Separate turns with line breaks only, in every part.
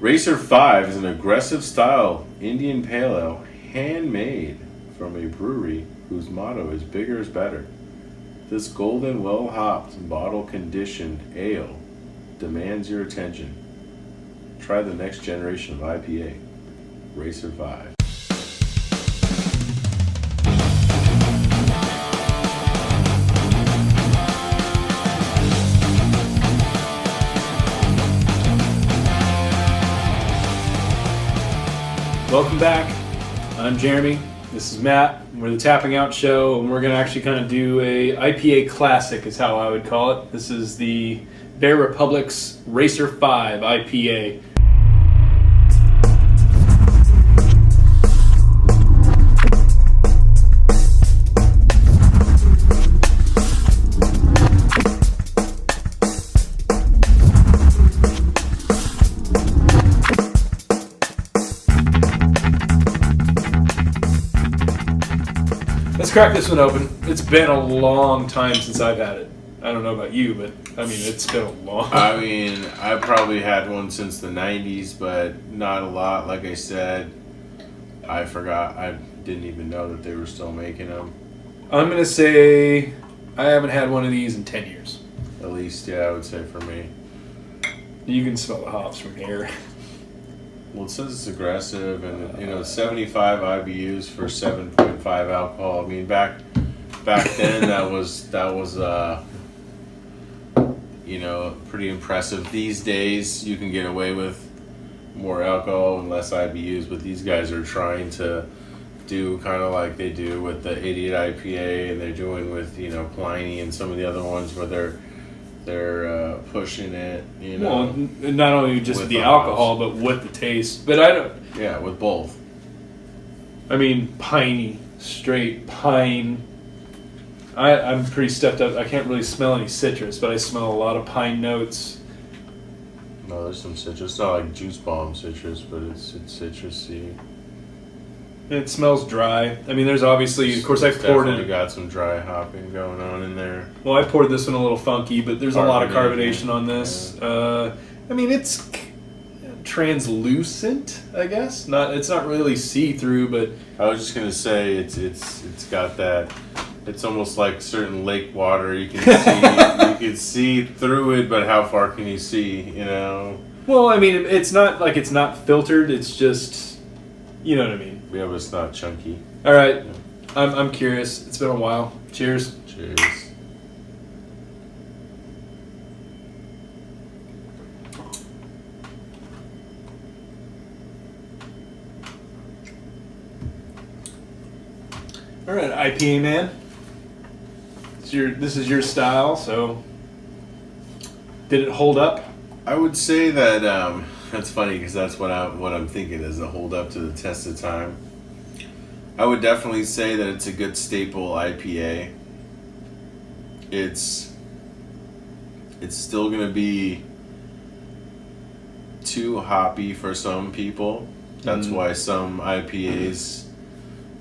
Racer 5 is an aggressive style Indian Pale Ale, handmade from a brewery whose motto is bigger is better. This golden, well-hopped, bottle-conditioned ale demands your attention. Try the next generation of IPA, Racer 5.
Welcome back. I'm Jeremy. This is Matt. We're the Tapping Out Show, and we're going to actually kind of do a IPA classic is how I would call it. This is the Bear Republic's Racer 5 IPA. Let's crack this one open. It's been a long time since I've had it. I don't know about you, but I mean, it's been a long.
I mean, I probably had one since the 90s, but not a lot. Like I said, I forgot. I didn't even know that they were still making them.
I'm going to say I haven't had one of these in 10 years.
At least, yeah, I would say for me.
You can smell the hops from here.
Well, it says it's aggressive, and 75 IBUs for 7.5 alcohol. I mean, back then that was pretty impressive. These days you can get away with more alcohol and less IBUs, but these guys are trying to do kind of like they do with the Idiot IPA, and they're doing with Pliny and some of the other ones where they're pushing it,
Well, not only just
with
the
the
alcohol,
hops.
but with the taste. But I don't.
Yeah, with both.
I mean, piney, straight pine. I'm pretty stepped up. I can't really smell any citrus, but I smell a lot of pine notes.
No, there's some citrus. It's not like juice bomb citrus, but it's citrusy.
It smells dry. I mean, there's obviously, of course, I poured
Definitely
it.
got some dry hopping going on in there.
Well, I poured this one a little funky, but there's a lot of
Carbonation.
carbonation on this. I mean, it's translucent, I guess. It's not really see-through, but
I was just gonna say it's got that. It's almost like certain lake water. You can see you can see through it, but how far can you see?
well, I mean, it's not like it's not filtered. It's just, you know what I mean.
Yeah, but it's not chunky.
All right, I'm curious. It's been a while. Cheers.
Cheers.
All right, IPA man. This is your style. So, did it hold up?
I would say that that's funny because that's what I'm thinking is a hold up to the test of time. I would definitely say that it's a good staple IPA. It's still gonna be too hoppy for some people. That's why some IPAs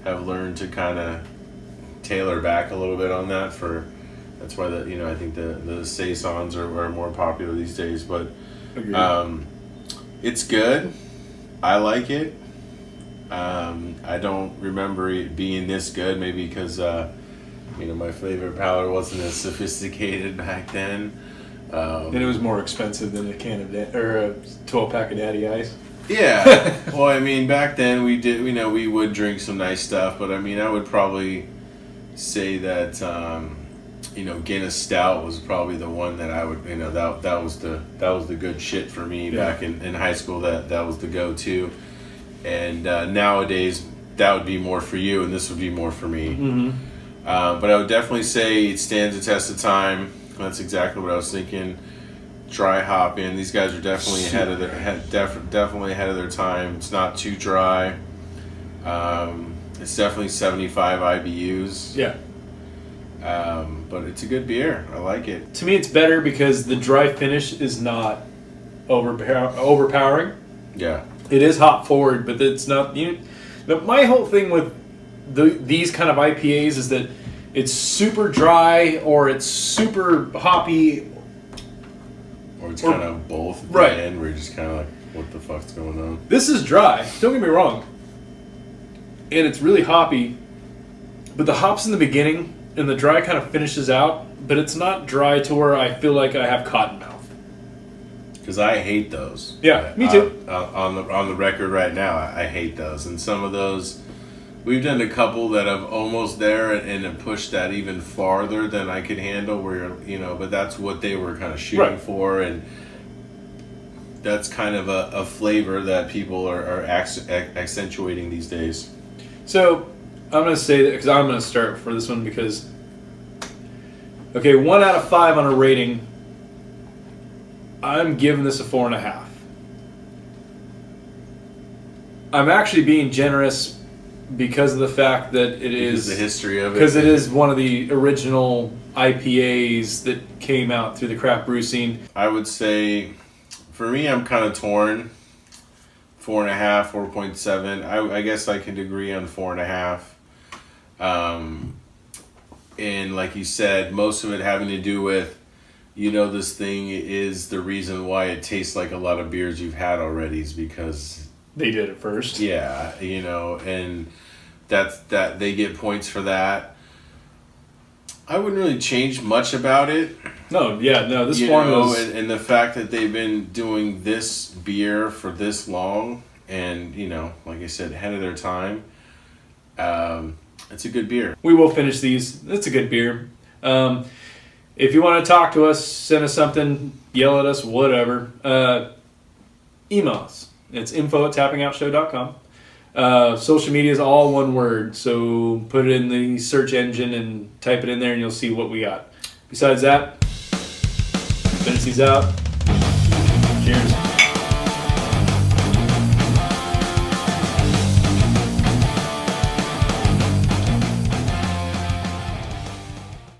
have learned to kind of tailor back a little bit on that. That's why I think the saisons are more popular these days. But it's good. I like it. I don't remember it being this good. Maybe because my flavor palette wasn't as sophisticated back then.
And it was more expensive than a can of or a 12-pack of Natty Ice.
Yeah. Well, I mean, back then we did. We would drink some nice stuff, but I mean, I would probably say that Guinness Stout was probably the one that I would that was the good shit for me back in high school. That was the go-to, and nowadays that would be more for you, and this would be more for me.
Mm-hmm.
But I would definitely say it stands the test of time. That's exactly what I was thinking. Dry hop in. These guys are definitely ahead of their time. It's not too dry. It's definitely 75 IBUs.
Yeah.
But it's a good beer. I like it.
To me, it's better because the dry finish is not overpowering.
Yeah.
It is hop forward, but it's not. My whole thing with these kind of IPAs is that it's super dry or it's super hoppy.
Or it's kind of both at the
Right.
end where you're just kind of like... what the fuck's going on.
This is dry. Don't get me wrong. And it's really hoppy. But the hops in the beginning and the dry kind of finishes out. But it's not dry to where I feel like I have cotton mouth.
Because I hate those.
Yeah, me too.
On the record right now, I hate those. And some of those, we've done a couple that have almost there and have pushed that even farther than I could handle. Where but that's what they were kind of shooting for, and that's kind of a flavor that people are accentuating these days.
So I'm going to say that because I'm going to start for this one because 1 out of 5 on a rating. I'm giving this a 4.5. I'm actually being generous because of the fact that it is
the history of it.
Because it is one of the original IPAs that came out through the craft brew scene.
I would say, for me, I'm kind of torn. 4.5, 4.7. I guess I could agree on 4.5. And like you said, most of it having to do with, this thing is the reason why it tastes like a lot of beers you've had already is because
they did it first.
Yeah, and that they get points for that. I wouldn't really change much about it.
This formula
and the fact that they've been doing this beer for this long, and like I said, ahead of their time. It's a good beer.
We will finish these. It's a good beer. If you want to talk to us, send us something, yell at us, whatever. Email us. It's info@tappingoutshow.com. Social media is all one word, so put it in the search engine and type it in there and you'll see what we got. Besides that, finish these out. Cheers.